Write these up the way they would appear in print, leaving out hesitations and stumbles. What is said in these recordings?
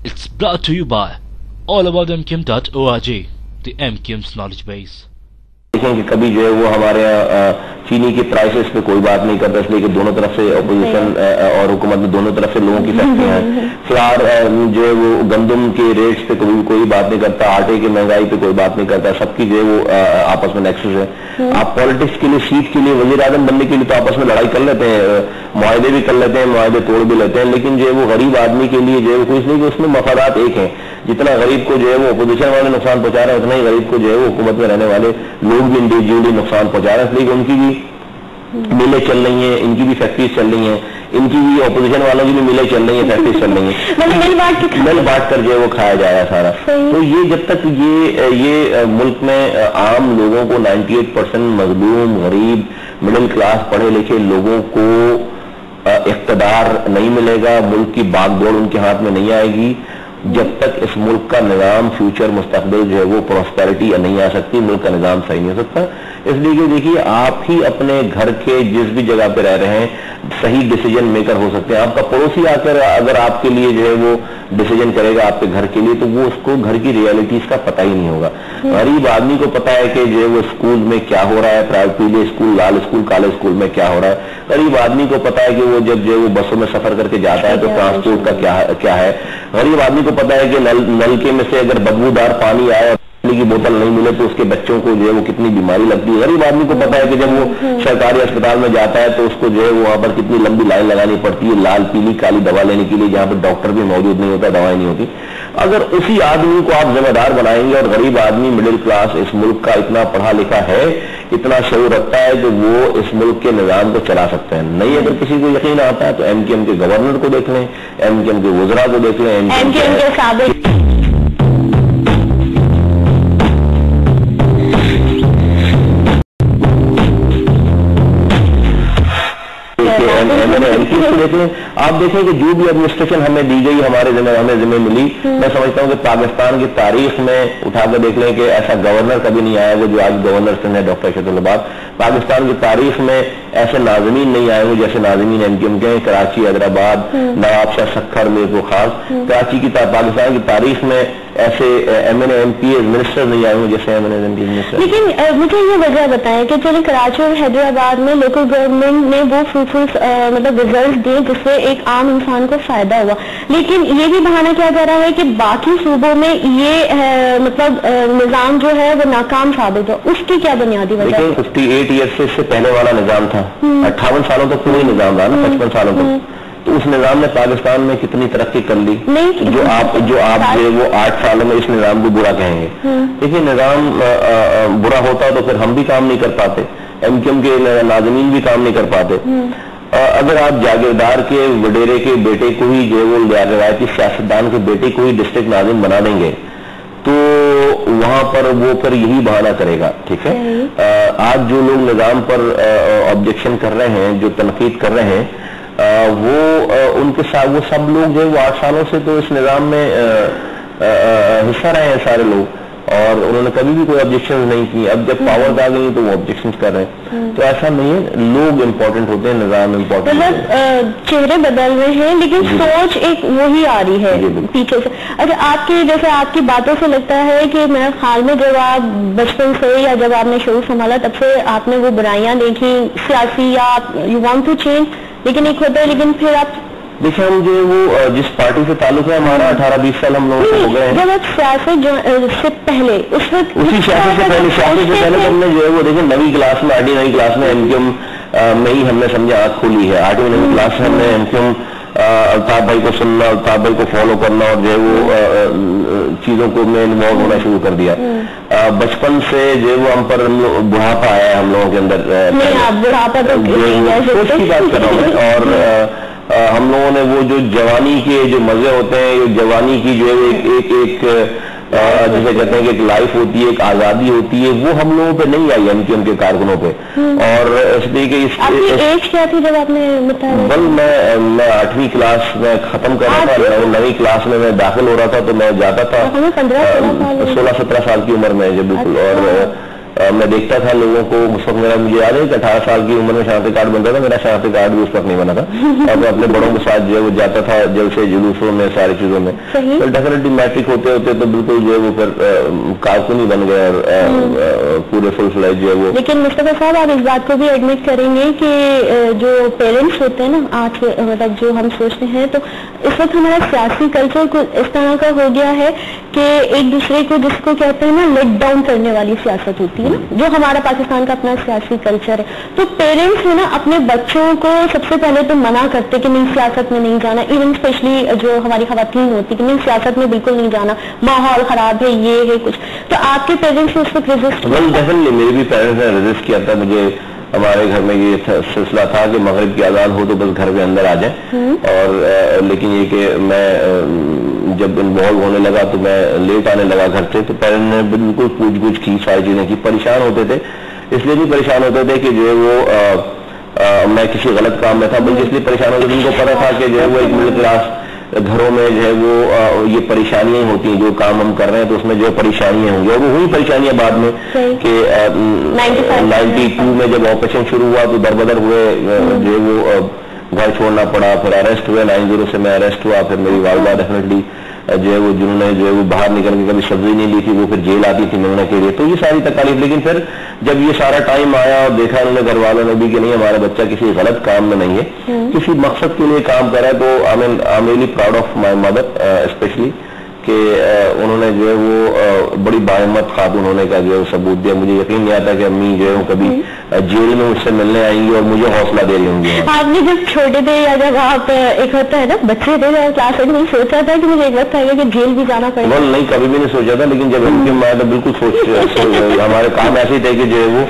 It's brought to you by allaboutmkim.org, the MKIM's knowledge base. देखें कि कभी जो है वो हमारे यहाँ चीनी के प्राइसेस पे कोई बात नहीं करता, इसलिए कि दोनों तरफ से अपोजिशन और हुकूमत में दोनों तरफ से लोगों की फैक्ट्रियां हैं। फ्लावर जो है वो गंदम के रेट्स पे कभी कोई बात नहीं करता, आटे की महंगाई पे कोई बात नहीं करता, सबकी जो है वो आपस में नेक्सस है। आप पॉलिटिक्स के लिए, सीट के लिए, वजीर आजम बनने के लिए तो आपस में लड़ाई कर लेते हैं, मुआहदे भी कर लेते हैं, मुआहदे तोड़ भी लेते हैं, लेकिन जो है वो गरीब आदमी के लिए जो है वो इसलिए कि उसमें मफादात एक है। जितना गरीब को जो है वो अपोजिशन वाले नुकसान पहुंचा रहे हैं, उतना ही गरीब को जो है वो हुकूमत में रहने वाले लोग भी इंडिविजुअली नुकसान पहुंचा रहे हैं, इसलिए उनकी भी मिलें चल रही हैं, इनकी भी फैक्ट्रीज चल रही हैं, इनकी भी अपोजिशन वालों की भी मिलें चल रही हैं, फैक्ट्रीज चल रही हैं, मिल बांट कर जो है वो खाया जा रहा है सारा। तो ये जब तक ये मुल्क में आम लोगों को 98% मजलूम, गरीब, मिडिल क्लास, पढ़े लिखे लोगों को इख्तिदार नहीं मिलेगा, मुल्क की बागडोर उनके हाथ में नहीं आएगी, जब तक इस मुल्क का निजाम, फ्यूचर, मुस्तकबिल जो है वो प्रॉस्पेरिटी नहीं आ सकती, मुल्क का निजाम सही नहीं हो सकता। इसलिए कि देखिए, आप ही अपने घर के जिस भी जगह पे रह रहे हैं सही डिसीजन मेकर हो सकते हैं। आपका पड़ोसी आकर अगर आपके लिए जो है वो डिसीजन करेगा आपके घर के लिए, तो वो उसको घर की रियलिटीज का पता ही नहीं होगा। गरीब आदमी को पता है कि जो है वो स्कूल में क्या हो रहा है, प्राइवेट पीले स्कूल, लाल स्कूल, काले स्कूल में क्या हो रहा है। गरीब आदमी को पता है कि वो जब जो है वो बसों में सफर करके जाता है तो ट्रांसपोर्ट का क्या है। गरीब आदमी को पता है कि नलके में से अगर बदबूदार पानी आए, की बोतल नहीं मिले तो उसके बच्चों को जो है वो कितनी बीमारी लगती है। गरीब आदमी को पता है कि जब वो सरकारी अस्पताल में जाता है तो उसको जो है वहां पर कितनी लंबी लाइन लगानी पड़ती है लाल, पीली, काली दवा लेने के लिए, जहां पर डॉक्टर भी मौजूद नहीं होता, दवाएं नहीं होती। अगर उसी आदमी को आप जिम्मेदार बनाएंगे और गरीब आदमी, मिडिल क्लास, इस मुल्क का इतना पढ़ा लिखा है, इतना शऊर रखता है, तो वो इस मुल्क के निजाम को चला सकते हैं। नहीं अगर किसी को यकीन आता है तो एमकेएम के गवर्नर को देख लें, एमकेएम के वज़रा को देख लें, एमकेएम के साबिक आप देखें कि जो भी एडमिनिस्ट्रेशन हमें दी गई, हमें जिम्मे मिली, मैं समझता हूं कि पाकिस्तान की तारीख में उठाकर देख लें कि ऐसा गवर्नर कभी नहीं आया वो जो आज गवर्नर हैं डॉक्टर शहतुल्लाबाद। पाकिस्तान की तारीख में ऐसे नाज़मीन नहीं आए हुए जैसे नाज़मीन एमकेएम के, कराची, हैदराबाद, नवाब शाह सखर, मीरपुर खास। कराची की पाकिस्तान की तारीख में ऐसे MNA-MP मिनिस्टर नहीं आए हुए जैसे MNA-MP मिनिस्टर। लेकिन मुझे ये वजह बताएं कि चलिए कराची और हैदराबाद में लोकल गवर्नमेंट ने वो फ्रूटफुल मतलब रिजल्ट दिए जिससे एक आम इंसान को फायदा हुआ, लेकिन ये भी बहाना किया जा रहा है कि बाकी सूबों में ये मतलब निजाम जो है वो नाकाम साबित हो। उसकी क्या बुनियादी वजह है? 58 ईयर से इससे पहले वाला निजाम था, 58 सालों तक पूरा निजाम रहा ना, 55 सालों तक, तो उस निजाम ने पाकिस्तान में कितनी तरक्की कर ली जो आप जो वो 8 सालों में इस निजाम को बुरा कहेंगे। देखिए, निजाम बुरा होता तो फिर हम भी काम नहीं कर पाते, एमकेएम के नाज़मीन भी काम नहीं कर पाते। अगर आप जागीरदार के वडेरे के बेटे को ही जो वो रिवायती सियासतदान के बेटे को ही डिस्ट्रिक्ट नाज़िम बना देंगे तो वहां पर वो फिर यही बहाना करेगा। ठीक है, आज जो लोग निजाम पर ऑब्जेक्शन कर रहे हैं, जो तनकीद कर रहे हैं, वो उनके साथ वो सब लोग जो है वो 8 सालों से तो इस निजाम में हिस्सा रहे हैं सारे लोग, और उन्होंने कभी भी कोई ऑब्जेक्शन नहीं की। अब जब पावर आ गई तो वो ऑब्जेक्शन कर रहे हैं। तो ऐसा नहीं है, लोग इम्पोर्टेंट होते हैं, निजाम इम्पोर्टेंट। मतलब चेहरे बदल रहे हैं लेकिन सोच एक वही आ रही है पीछे से। अच्छा, आपके जैसे आपकी बातों से लगता है कि मेरे ख्याल में जब आप बचपन से या जब आपने शऊर संभाला तब से आपने वो बुराइयां देखी सियासी, या यू वांट टू चेंज, लेकिन एक होता है, लेकिन फिर आप देखिए हम जो वो जिस पार्टी से ताल्लुक है हमारा 18-20 साल हम लोग हो गए हैं। जब आप सियासत से पहले उस वक्त उसी सियासत से पहले हमने जो है वो देखिए 9वीं क्लास में 8वीं 9वीं क्लास में एमकेएम में ही हमने समझे आँख खोली है। 8वीं 9वीं क्लास में हमने एमकेएम अल्ताफ भाई को सुनना, अल्ताफ भाई को फॉलो करना और जो है वो चीजों को में इन्वॉल्व होना शुरू कर दिया। बचपन से जो वो हम पर बुढ़ापा आया हम लोगों के अंदर, बुढ़ापा तो सोच की बात कर रहा हूँ। और हम लोगों ने वो जो जवानी के जो मजे होते हैं, जवानी की जो है एक जिसे कहते हैं कि एक लाइफ होती है, एक आजादी होती है, वो हम लोगों पे नहीं आई एमकेएम के कारकुनों पे। और इसलिए कि एज क्या थी जब आपने बताया? बल मैं 8वीं क्लास में खत्म कर रहा था, 9वीं क्लास में मैं दाखिल हो रहा था, तो मैं जाता था 16-17 साल की उम्र में, जब बिल्कुल। और मैं देखता था लोगों को उस वक्त, मुझे याद है कि 18 साल की उम्र में शनाख्ती कार्ड बनता था, मेरा शनाख्ती कार्ड भी उस वक्त नहीं बना था और मैं अपने बड़ों के साथ जो है वो जाता था जलसे जुलूसों में सारी चीजों में। तो डेफिनेटली मैट्रिक होते होते तो बिल्कुल जो है वो फिर कारकुनी बन गए और पूरे फुल फ्लैज जो है वो। लेकिन मुस्तफा साहब आप इस बात को भी एडमिट करेंगे कि जो पेरेंट्स होते हैं ना आज मतलब जो हम सोचते हैं, तो इस वक्त हमारा सियासी कल्चर कुछ इस तरह का हो गया है कि एक दूसरे को जिसको कहते हैं ना लेट डाउन करने वाली सियासत होती है ना, जो हमारा पाकिस्तान का अपना सियासी कल्चर है। तो पेरेंट्स है ना अपने बच्चों को सबसे पहले तो मना करते कि नहीं सियासत में नहीं जाना, इवन स्पेशली जो हमारी खवातीन होती कि नहीं सियासत में बिल्कुल नहीं जाना, माहौल खराब है, ये है कुछ। तो आपके पेरेंट्स ने उस वक्त रेजिस्ट किया? डेफिनेटली मेरे भी पेरेंट्स ने रेजिस्ट किया था। मुझे हमारे घर में ये सिलसिला था कि मगरिब की अजान हो तो बस घर के अंदर आ जाए, और लेकिन ये कि मैं जब इन्वॉल्व होने लगा तो मैं लेट आने लगा घर से, तो पेरेंट्स ने बिल्कुल पूछ-गूछ की, सारी चीजें की। परेशान होते थे, इसलिए भी परेशान होते थे कि जो है वो मैं किसी गलत काम में था, बल्कि इसलिए परेशान होते थे उनको पता था कि जो है वो एक मिडिल क्लास घरों में जो है वो ये परेशानियां होती हैं, जो काम हम कर रहे हैं तो उसमें जो परेशानियां होंगी, और वो हुई परेशानियां बाद में कि 92 में जब ऑपरेशन शुरू हुआ तो दरबदर हुए, जो है वो घर छोड़ना पड़ा, फिर अरेस्ट हुए, 90 से मैं अरेस्ट हुआ, फिर मेरी वालदा डेफिनेटली जो है वो जिन्होंने जो है वो बाहर निकल के कभी सब्जी नहीं ली थी वो फिर जेल आती थी मिलने के लिए, तो ये सारी तकलीफ। लेकिन फिर जब ये सारा टाइम आया और देखा उन्होंने घर वालों ने भी कि नहीं हमारा बच्चा किसी गलत काम में नहीं है, किसी मकसद के लिए काम कर रहा है, तो I am really proud of my mother specially कि उन्होंने जो है वो बड़ी बाहिम्मत खातून होने का जो है सबूत दिया। मुझे यकीन नहीं आता कि अम्मी जो है कभी जेल में मुझसे मिलने आएंगी और मुझे हौसला दे रही होंगी। आपने जब छोटे थे या जब आप एक होता है ना बच्चे थे जब क्लास 8 में सोचा था कि मुझे एक वक्त आएगा कि जेल भी जाना पड़ेगा? नहीं, कभी भी नहीं सोचा था, लेकिन जब एमक्यूएम आया तो बिल्कुल हमारे काम ऐसे ही थे कि जो है वो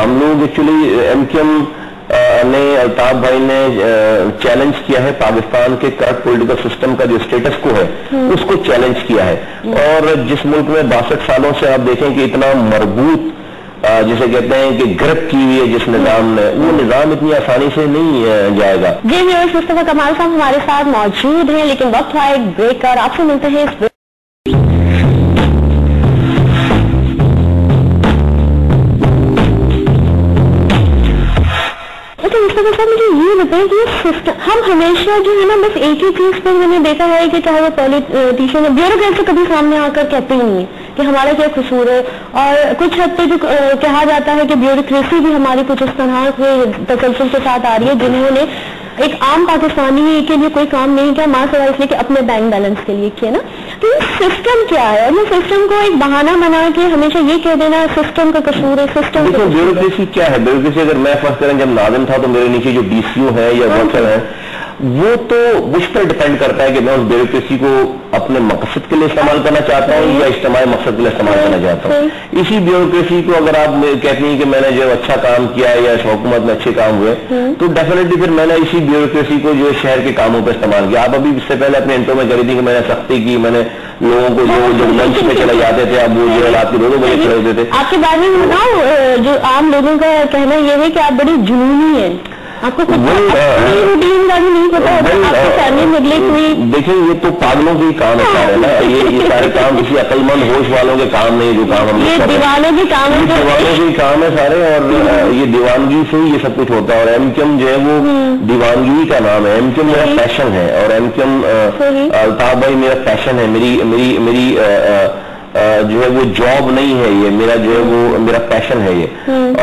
हम लोग एक्चुअली एमक्यूएम ने अल्ताफ भाई ने चैलेंज किया है पाकिस्तान के करंट पॉलिटिकल सिस्टम का जो स्टेटस को है उसको चैलेंज किया है। और जिस मुल्क में 62 सालों से आप देखें कि इतना मजबूत जिसे कहते हैं कि ग्रिप की हुई है जिस निजाम ने, वो निजाम इतनी आसानी से नहीं जाएगा। जी व्यूअर्स, मुस्तफा कमाल साहब हमारे साथ मौजूद हैं, लेकिन वक्त हुआ एक ब्रेक का, आपसे मिलते हैं इस मुस्तफा साहब मुझे ये बताएं कि सिस्टम हम हमेशा जो है ना बस एक ही चीज पर मैंने देखा है कि चाहे वो पॉलिटिशियन है, ब्यूरोक्रेट कभी सामने आकर कहते ही नहीं है कि हमारा क्या कसूर है, और कुछ हद तक कहा जाता है कि ब्यूरोक्रेसी भी हमारी कुछ इस तरह के तसलसल के साथ आ रही है जिन्होंने एक आम पाकिस्तानी के लिए कोई काम नहीं किया, मां सवाल इसलिए कि अपने बैंक बैलेंस के लिए किया ना। तो ये सिस्टम क्या है, और ये सिस्टम को एक बहाना बना के हमेशा ये कह देना सिस्टम का कसूर है, सिस्टम का। ब्यूरोक्रेसी क्या है? ब्यूरोक्रेसी अगर मैं फर्स्ट करें जब नाज़िम था तो मेरे नीचे जो डीसीओ है या वर्कर है वो तो मुझ पर डिपेंड करता है कि मैं उस ब्यूरोक्रेसी को अपने मकसद के लिए इस्तेमाल करना चाहता हूँ या इज्तिमाई मकसद के लिए इस्तेमाल करना चाहता हूँ। इसी ब्यूरोक्रेसी को अगर आप कहती हैं कि मैंने जो अच्छा काम किया है या इस हुकूमत में अच्छे काम हुए तो डेफिनेटली फिर मैंने इसी ब्यूरोक्रेसी को जो शहर के कामों पर इस्तेमाल किया। आप अभी इससे पहले अपने इंटरव्यू में करी थी कि मैंने सख्ती की, मैंने लोगों को जो लंच पे चले जाते थे अब वो जो रात के 2 बजे चले होते थे। आपके बारे में बताओ, जो आम लोगों का कहना यह है कि आप बड़ी जुनूनी है, आपको कुछ रूटीन का भी नहीं पता होता, आपकी फैमिली नेगलेक्ट हुई। देखिए ये तो पागलों के काम है सारे ना, ये सारे काम किसी अक्लमंद होश वालों के काम नहीं, जो काम हम दीवानों के काम है, दीवानों के काम है सारे, और ये दीवानगी से ही ये सब कुछ होता है। और एमक्यूएम जो है वो दीवानगी का नाम है, एमक्यूएम मेरा पैशन है, और एमक्यूएम अल्ताफ भाई मेरा पैशन है, मेरी जो है वो जॉब नहीं है, ये मेरा जो है वो मेरा पैशन है ये।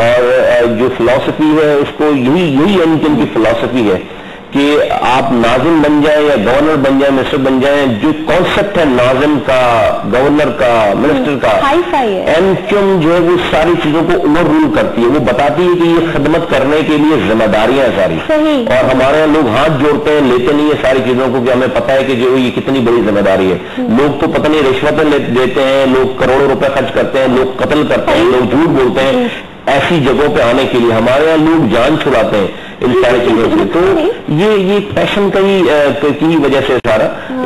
और जो फिलॉसफी है उसको यही एमक्यूएम की फिलॉसफी है कि आप नाजिम बन जाए या गवर्नर बन जाए, मिनिस्टर बन जाए, जो कॉन्सेप्ट है नाजिम का, गवर्नर का, मिनिस्टर का, एमक्यूएम जो है वो सारी चीजों को ओवर रूल करती है। वो बताती है कि ये खिदमत करने के लिए जिम्मेदारियां सारी, और हमारे यहाँ लोग हाथ जोड़ते हैं, लेते नहीं है सारी चीजों को, कि हमें पता है कि जो ये कितनी बड़ी जिम्मेदारी है। लोग तो पता नहीं रिश्वतें देते हैं, लोग करोड़ों रुपए खर्च करते हैं, लोग कत्ल करते हैं, लोग झूठ बोलते हैं ऐसी जगहों पे आने के लिए। हमारे यहाँ लोग जान छुड़ाते हैं इन सारी चीजों से। तो ये पैशन की वजह से सारा।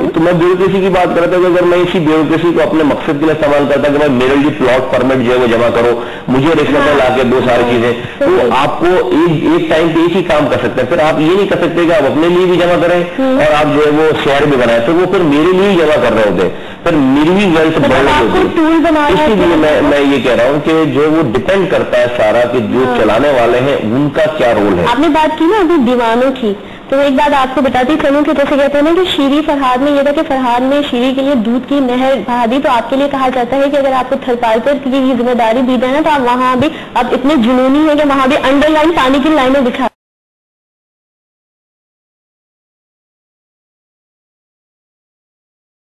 तो मैं ब्यूरोक्रेसी की बात करता हूँ, अगर मैं इसी ब्यूरोक्रेसी को अपने मकसद के लिए इस्तेमाल करता कि भाई मेरे लिए प्लॉट परमिट जो है वो जमा करो, मुझे रिश्वतें ला के दो सारी चीजें, तो आपको एक टाइम पे एक ही काम कर सकते हैं। फिर आप ये नहीं कर सकते कि आप अपने लिए भी जमा करें और आप जो है वो शेयर भी बनाए, तो वो फिर मेरे लिए ही जमा कर रहे होते। پھر میری بھی ویلتھ بڑھ رہی ہوگی. ٹول بنا رہا ہے. اسی لیے میں یہ کہہ رہا ہوں کہ جو وہ ڈپینڈ کرتا ہے سارا کہ جو چلانے والے ہیں ان کا کیا رول ہے. آپ نے بات کی نا ابھی دیوانوں کی، تو ایک بات آپ کو بتاتی چلوں کہ جیسے کہتے ہیں نا کہ شیری فرہاد میں یہ تھا کہ فرہاد نے شیری کے لیے دودھ کی نہر بہا دی، تو آپ کے لیے کہا جاتا ہے کہ اگر آپ کو تھرپال کی ذمہ داری دی جائے نا تو آپ وہاں بھی اب اتنے جنونی ہے کہ وہاں بھی انڈر لائن پانی کی لائنیں دکھا